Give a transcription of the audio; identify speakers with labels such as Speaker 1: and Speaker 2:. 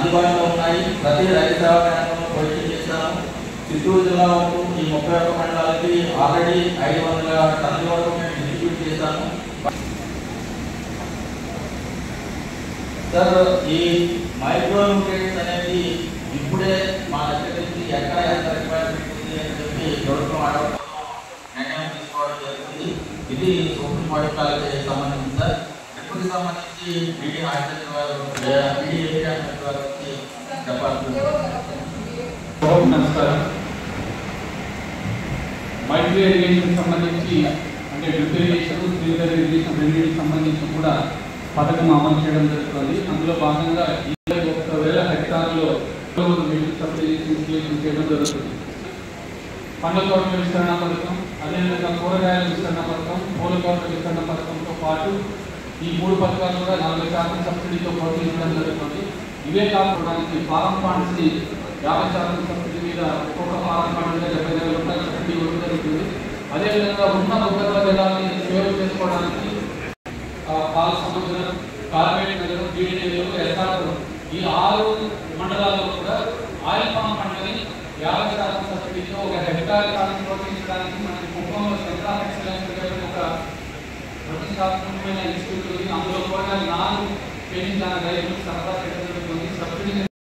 Speaker 1: అందుబాటులో ఉన్నాయి. ప్రతి రైతు సేవా కేంద్రంలో పరీక్ష చేశాము. చిత్తూరు జిల్లా వరకు ఈ 31 మండలాలకి ఆల్రెడీ 500 టన్నుల వరకు మేము డిస్ట్రిబ్యూట్ చేశాము. సార్, ఈ మైక్రో న్యూట్రియంట్స్ అనేది ఇప్పుడే మా దగ్గర నుంచి ఎక్కడ ఎంత రిక్వైర్మెంట్ ఉంది అని చెప్పి ప్రభుత్వం అడగడం నిర్ణయం తీసుకోవడం జరుగుతుంది. ఇది సూపర్ మార్కెట్కి సంబంధించి సార్. ట్రిప్పుకి సంబంధించి బీడీ హార్టికల్చర్ వారు బీడీ ఏపీ వారు వచ్చి చెప్పాలి.
Speaker 2: నమస్కారం. మైక్రో ఇరిగేషన్ సంబంధించి అంటే డ్రిప్ ఇరిగేషన్, స్ప్రింక్లర్ ఇరిగేషన్ రెండింటికి సంబంధించి కూడా పథకం అమలు చేయడం జరుగుతుంది. అందులో భాగంగా 21,000 హెక్టార్లో ఇన్స్టలేషన్ చేయడం జరుగుతుంది. పండ్ల తోటల విస్తరణ పథకం, అదేవిధంగా కూరగాయల విస్తరణ పథకం, పూల తోటల విస్తరణ పథకంతో పాటు ఈ 3 పథకాలు కూడా 40% సబ్సిడీతో ప్రోత్సహించడం జరుగుతుంది. ఇవే కాకుండా ఫారం ఫండ్స్ని 50% సబ్సిడీ మీద ఒక్కొక్క ఫారం ఫండ్ మీద 70,000 రూపాయల సబ్సిడీ ఇవ్వడం జరుగుతుంది. అదేవిధంగా ఉన్న ఉపద్రవ జలాన్ని సేవ్ చేసుకోవడానికి పాల సముద్రం, కార్పొరేట్ నగరం, జీడీనగరం, ఎస్ఆర్ ఈ 6 మండలాల్లో కూడా ఆయిల్ పామ్ పంటని 50% సబ్సిడీతో ఒక హెక్టార్ కాలం ప్రోత్సహించడానికి మనకి కుప్పంలో సెంటర్ ఆఫ్ ఎక్సలెన్స్ ఒక ప్రతిష్టాత్మకమైన ఇన్స్టిట్యూట్ ఉంది. అందులో కూడా 4 పెంచిన రైతులు సరఫరా